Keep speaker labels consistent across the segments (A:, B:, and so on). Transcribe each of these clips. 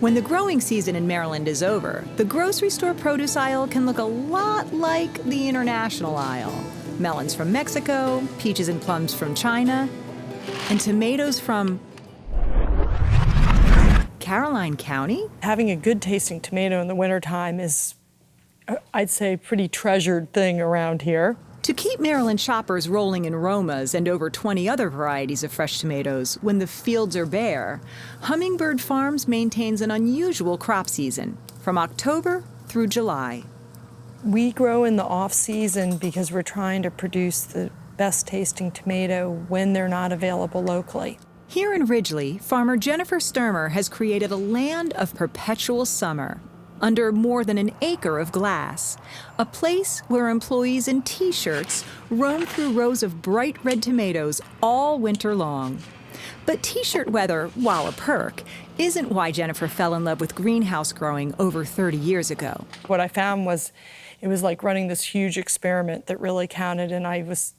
A: When the growing season in Maryland is over, the grocery store produce aisle can look a lot like the international aisle. Melons from Mexico, peaches and plums from China, and tomatoes from Caroline County?
B: Having a good tasting tomato in the wintertime is, I'd say, a pretty treasured thing around here.
A: To keep Maryland shoppers rolling in Romas and over 20 other varieties of fresh tomatoes when the fields are bare, Hummingbird Farms maintains an unusual crop season from October through July.
B: We grow in the off-season because we're trying to produce the best tasting tomato when they're not available locally.
A: Here in Ridgely, farmer Jennifer Sturmer has created a land of perpetual summer under more than an acre of glass, a place where employees in T-shirts roam through rows of bright red tomatoes all winter long. But T-shirt weather, while a perk, isn't why Jennifer fell in love with greenhouse growing over 30 years ago.
B: What I found was it was like running this huge experiment that really counted, and I was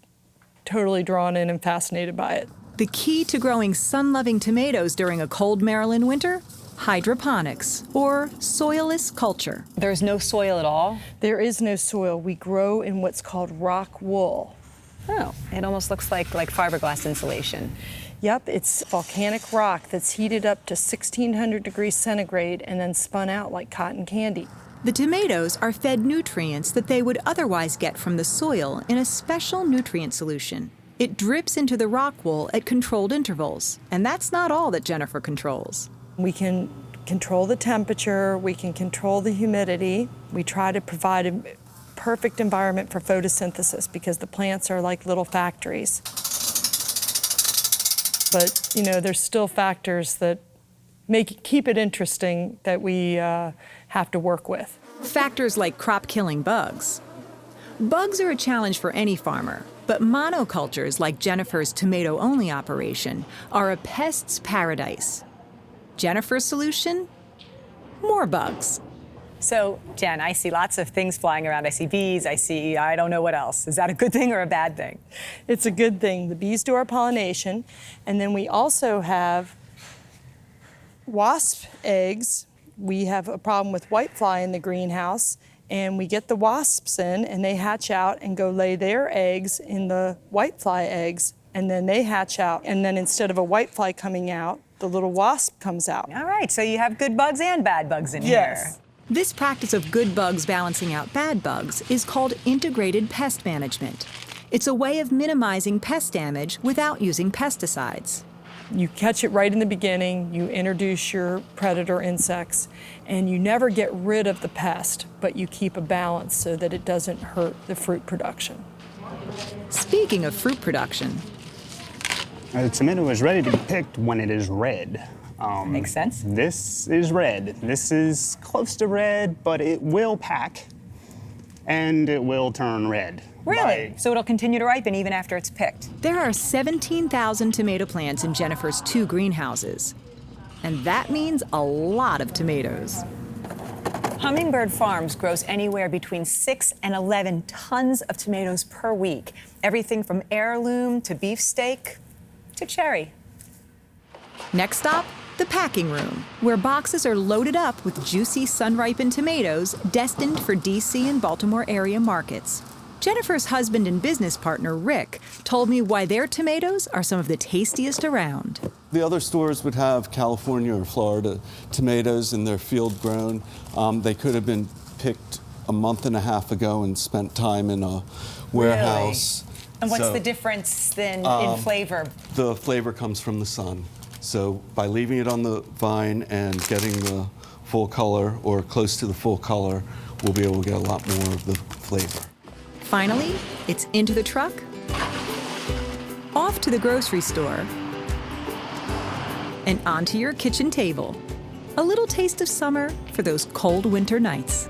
B: totally drawn in and fascinated by it.
A: The key to growing sun-loving tomatoes during a cold Maryland winter? Hydroponics, or soilless culture.
C: There's no soil at all?
B: There is no soil. We grow in what's called rock wool.
C: Oh, it almost looks like fiberglass insulation.
B: Yep, it's volcanic rock that's heated up to 1600 degrees centigrade and then spun out like cotton candy.
A: The tomatoes are fed nutrients that they would otherwise get from the soil in a special nutrient solution. It drips into the rock wool at controlled intervals, and that's not all that Jennifer controls.
B: We can control the temperature, we can control the humidity. We try to provide a perfect environment for photosynthesis because the plants are like little factories. But, you know, there's still factors that keep it interesting that we have to work with.
A: Factors like crop-killing bugs. Bugs are a challenge for any farmer, but monocultures like Jennifer's tomato-only operation are a pest's paradise. Jennifer's solution? More bugs.
C: So, Jen, I see lots of things flying around. I see bees, I don't know what else. Is that a good thing or a bad thing?
B: It's a good thing. The bees do our pollination, and then we also have wasp eggs. We have a problem with whitefly in the greenhouse, and we get the wasps in, and they hatch out and go lay their eggs in the whitefly eggs, and then they hatch out, and then instead of a whitefly coming out, the little wasp comes out.
C: All right, so you have good bugs and bad bugs in
B: Yes.
C: here.
A: This practice of good bugs balancing out bad bugs is called integrated pest management. It's a way of minimizing pest damage without using pesticides.
B: You catch it right in the beginning, you introduce your predator insects, and you never get rid of the pest, but you keep a balance so that it doesn't hurt the fruit production.
A: Speaking of fruit production,
D: The tomato is ready to be picked when it is red.
C: Makes sense.
D: This is red. This is close to red, but it will pack and it will turn red.
C: Really? So it'll continue to ripen even after it's picked?
A: there are 17,000 tomato plants in Jennifer's 2 greenhouses. And that means a lot of tomatoes.
C: Hummingbird Farms grows anywhere between 6 and 11 tons of tomatoes per week. Everything from heirloom to beefsteak to cherry.
A: Next stop, the packing room, where boxes are loaded up with juicy sun-ripened tomatoes destined for D.C. and Baltimore area markets. Jennifer's husband and business partner, Rick, told me why their tomatoes are some of the tastiest around.
E: The other stores would have California or Florida tomatoes and they're field grown. They could have been picked a month and a half ago and spent time in a warehouse.
C: Really? And what's the difference then in flavor?
E: The flavor comes from the sun. So by leaving it on the vine and getting the full color or close to the full color, we'll be able to get a lot more of the flavor.
A: Finally, it's into the truck, off to the grocery store, and onto your kitchen table. A little taste of summer for those cold winter nights.